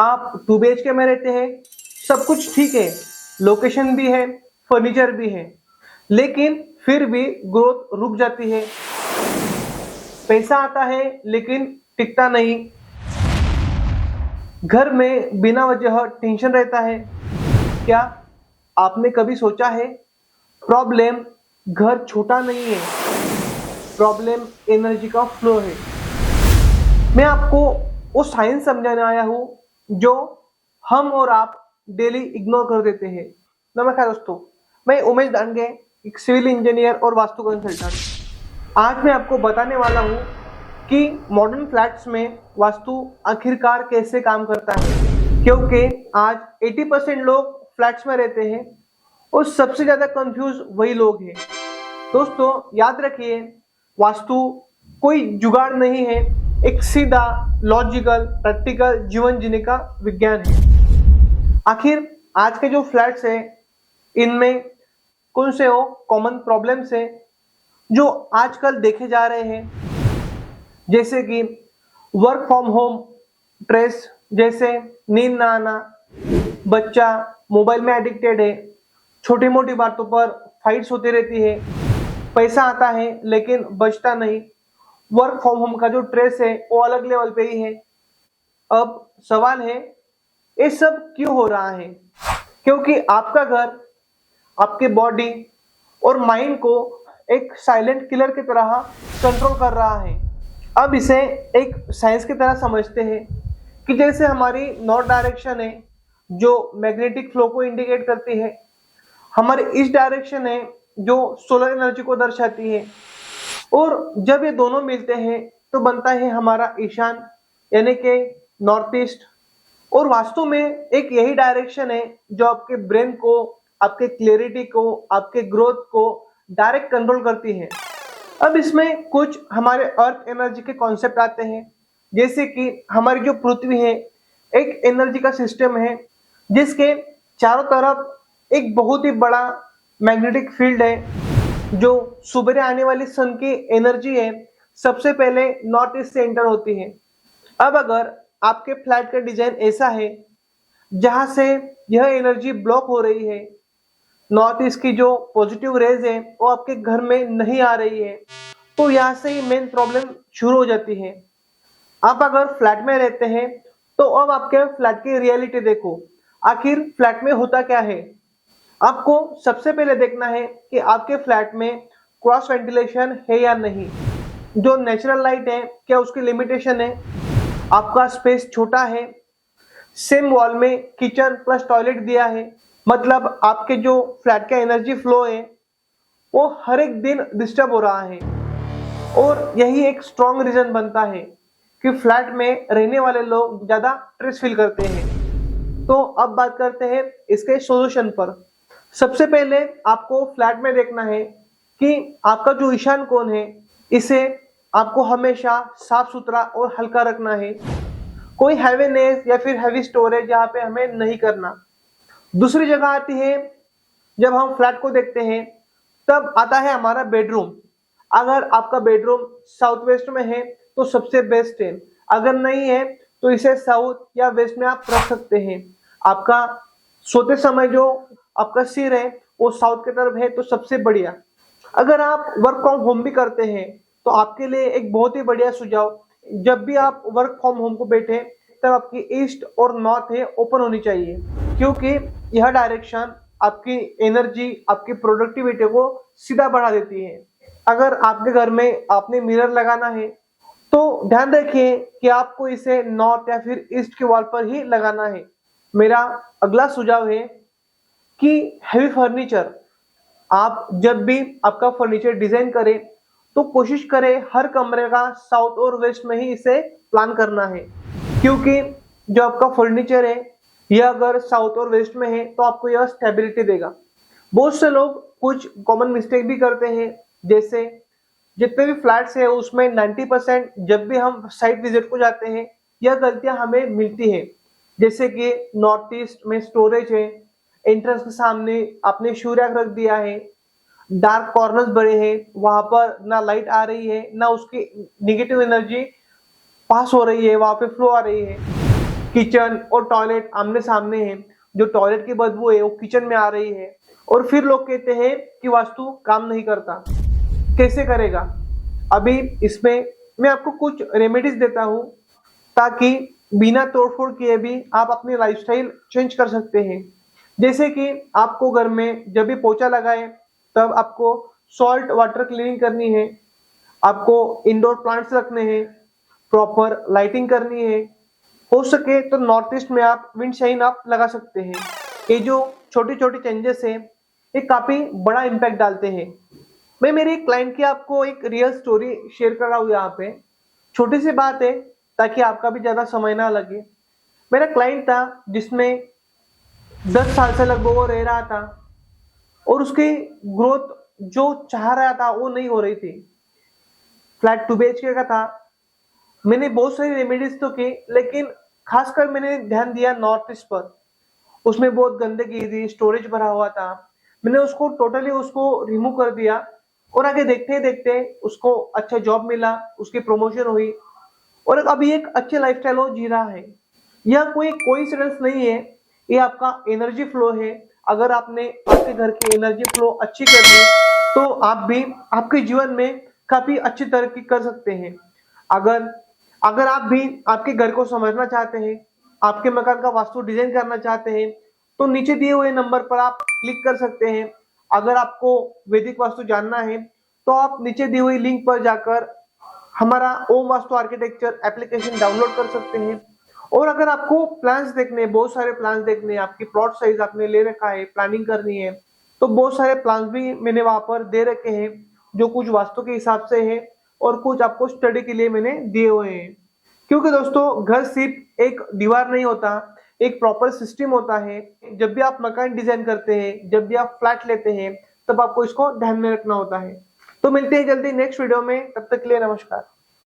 आप 2 BHK में रहते हैं, सब कुछ ठीक है, लोकेशन भी है, फर्नीचर भी है, लेकिन फिर भी ग्रोथ रुक जाती है। पैसा आता है लेकिन टिकता नहीं। घर में बिना वजह टेंशन रहता है। क्या आपने कभी सोचा है, प्रॉब्लम घर छोटा नहीं है, प्रॉब्लम एनर्जी का फ्लो है। मैं आपको वो साइंस समझाने आया हूँ जो हम और आप डेली इग्नोर कर देते हैं। नमस्कार दोस्तों, मैं उमेश दांगे, एक सिविल इंजीनियर और वास्तु कंसल्टेंट। आज मैं आपको बताने वाला हूँ कि मॉडर्न फ्लैट्स में वास्तु आखिरकार कैसे काम करता है, क्योंकि आज 80% लोग फ्लैट्स में रहते हैं और सबसे ज्यादा कंफ्यूज वही लोग हैं। दोस्तों याद रखिए, वास्तु कोई जुगाड़ नहीं है, एक सीधा लॉजिकल प्रैक्टिकल जीवन जीने का विज्ञान है। आखिर आज के जो फ्लैट्स हैं इनमें कौन से वो कॉमन प्रॉब्लम्स हैं जो आजकल देखे जा रहे हैं, जैसे कि वर्क फ्रॉम होम स्ट्रेस, जैसे नींद ना आना, बच्चा मोबाइल में एडिक्टेड है, छोटी मोटी बातों पर फाइट्स होती रहती है, पैसा आता है लेकिन बचता नहीं, वर्क फ्रॉम होम का जो स्ट्रेस है वो अलग लेवल पे ही है। अब सवाल है, ये सब क्यों हो रहा है? क्योंकि आपका घर आपके बॉडी और माइंड को एक साइलेंट किलर की तरह कंट्रोल कर रहा है। अब इसे एक साइंस की तरह समझते हैं कि जैसे हमारी नॉर्थ डायरेक्शन है जो मैग्नेटिक फ्लो को इंडिकेट करती है, हमारी ईस्ट डायरेक्शन है जो सोलर एनर्जी को दर्शाती है, और जब ये दोनों मिलते हैं तो बनता है हमारा ईशान यानी कि नॉर्थ ईस्ट। और वास्तु में एक यही डायरेक्शन है जो आपके ब्रेन को, आपके क्लैरिटी को, आपके ग्रोथ को डायरेक्ट कंट्रोल करती है। अब इसमें कुछ हमारे अर्थ एनर्जी के कॉन्सेप्ट आते हैं, जैसे कि हमारी जो पृथ्वी है एक एनर्जी का सिस्टम है जिसके चारों तरफ एक बहुत ही बड़ा मैग्नेटिक फील्ड है। जो सुबह आने वाली सन की एनर्जी है सबसे पहले नॉर्थ ईस्ट से एंटर होती है। अब अगर आपके फ्लैट का डिजाइन ऐसा है जहां से यह एनर्जी ब्लॉक हो रही है, नॉर्थ ईस्ट की जो पॉजिटिव रेज है वो आपके घर में नहीं आ रही है, तो यहाँ से ही मेन प्रॉब्लम शुरू हो जाती है। आप अगर फ्लैट में रहते हैं तो अब आपके फ्लैट की रियलिटी देखो, आखिर फ्लैट में होता क्या है। आपको सबसे पहले देखना है कि आपके फ्लैट में क्रॉस वेंटिलेशन है या नहीं, जो नेचुरल लाइट है क्या उसकी लिमिटेशन है, आपका स्पेस छोटा है, सेम वॉल में किचन प्लस टॉयलेट दिया है, मतलब आपके जो फ्लैट का एनर्जी फ्लो है वो हर एक दिन डिस्टर्ब हो रहा है। और यही एक स्ट्रॉन्ग रीजन बनता है कि फ्लैट में रहने वाले लोग ज्यादा स्ट्रेस फील करते हैं। तो अब बात करते हैं इसके सॉल्यूशन पर। सबसे पहले आपको फ्लैट में देखना है कि आपका जो ईशान कोण है इसे आपको हमेशा साफ सुथरा और हल्का रखना है। कोई हैवीनेस या फिर हैवी स्टोरेज यहाँ पे हमें नहीं करना। दूसरी जगह आती है, जब हम फ्लैट को देखते हैं तब आता है हमारा बेडरूम। अगर आपका बेडरूम साउथ वेस्ट में है तो सबसे बेस्ट है, अगर नहीं है तो इसे साउथ या वेस्ट में आप रख सकते हैं। आपका सोते समय जो आपका सिर है वो साउथ की तरफ है तो सबसे बढ़िया। अगर आप वर्क फ्रॉम होम भी करते हैं तो आपके लिए एक बहुत ही बढ़िया सुझाव, जब भी आप वर्क फ्रॉम होम को बैठे तब आपकी ईस्ट और नॉर्थ है ओपन होनी चाहिए, क्योंकि यह डायरेक्शन आपकी एनर्जी, आपकी प्रोडक्टिविटी को सीधा बढ़ा देती है। अगर आपके घर में आपने मिरर लगाना है तो ध्यान रखिए कि आपको इसे नॉर्थ या फिर ईस्ट के वॉल पर ही लगाना है। मेरा अगला सुझाव है कि हैवी फर्नीचर, आप जब भी आपका फर्नीचर डिजाइन करें तो कोशिश करें हर कमरे का साउथ और वेस्ट में ही इसे प्लान करना है, क्योंकि जो आपका फर्नीचर है यह अगर साउथ और वेस्ट में है तो आपको यह स्टेबिलिटी देगा। बहुत से लोग कुछ कॉमन मिस्टेक भी करते हैं, जैसे जितने भी फ्लैट्स है उसमें 90% जब भी हम साइट विजिट को जाते हैं यह गलतियां हमें मिलती है, जैसे कि नॉर्थ ईस्ट में स्टोरेज है, एंट्रेंस के सामने आपने शू रैक रख दिया है, डार्क कॉर्नर्स बड़े हैं, वहां पर ना लाइट आ रही है ना उसकी निगेटिव एनर्जी पास हो रही है, वहां पे फ्लो आ रही है। किचन और टॉयलेट आमने सामने है, जो टॉयलेट की बदबू है वो किचन में आ रही है, और फिर लोग कहते हैं कि वास्तु काम नहीं करता। कैसे करेगा? अभी इसमें मैं आपको कुछ रेमेडीज देता हूँ, ताकि बिना तोड़फोड़ किए भी आप अपनी लाइफस्टाइल चेंज कर सकते हैं। जैसे कि आपको घर में जब भी पोछा लगाए तब आपको सॉल्ट वाटर क्लीनिंग करनी है, आपको इंडोर प्लांट्स रखने हैं, प्रॉपर लाइटिंग करनी है। हो सके तो नॉर्थ ईस्ट में आप विंड शाइन आप लगा सकते हैं। ये जो छोटे छोटे चेंजेस हैं ये काफी बड़ा इम्पैक्ट डालते हैं। मैं मेरे क्लाइंट की आपको एक रियल स्टोरी शेयर कर रहा हूँ यहाँ पे। छोटी सी बात है ताकि आपका भी ज्यादा समय ना लगे। मेरा क्लाइंट था जिसमें 10 साल से लगभग वो रह रहा था, और उसकी ग्रोथ जो चाह रहा था वो नहीं हो रही थी। फ्लैट 2 BHK का था। मैंने बहुत सारी रेमेडीज तो की, लेकिन खासकर मैंने ध्यान दिया नॉर्थ ईस्ट पर। उसमें बहुत गंदगी थी, स्टोरेज भरा हुआ था। मैंने उसको टोटली उसको रिमूव कर दिया, और आगे देखते ही देखते उसको अच्छा जॉब मिला, उसकी प्रमोशन हुई, और अभी एक अच्छे लाइफस्टाइल वो जी रहा है। यह कोई कोइंसिडेंस नहीं है, ये आपका एनर्जी फ्लो है। अगर आपने आपके घर की एनर्जी फ्लो अच्छी कर ली तो आप भी आपके जीवन में काफी अच्छी तरक्की कर सकते हैं। अगर अगर आप भी आपके घर को समझना चाहते हैं, आपके मकान का वास्तु डिजाइन करना चाहते हैं, तो नीचे दिए हुए नंबर पर आप क्लिक कर सकते हैं। अगर आपको वैदिक वास्तु जानना है तो आप नीचे दी हुई लिंक पर जाकर हमारा ओम वास्तु आर्किटेक्चर एप्लीकेशन डाउनलोड कर सकते हैं। और अगर आपको प्लान्स देखने, बहुत सारे प्लान्स देखने, आपकी प्लॉट साइज आपने ले रखा है, प्लानिंग करनी है, तो बहुत सारे प्लान्स भी मैंने वहां पर दे रखे हैं, जो कुछ वास्तु के हिसाब से है और कुछ आपको स्टडी के लिए मैंने दिए हुए हैं। क्योंकि दोस्तों घर सिर्फ एक दीवार नहीं होता, एक प्रॉपर सिस्टम होता है। जब भी आप मकान डिजाइन करते हैं, जब भी आप फ्लैट लेते हैं, तब आपको इसको ध्यान में रखना होता है। तो मिलते हैं जल्दी नेक्स्ट वीडियो में, तब तक के लिए नमस्कार।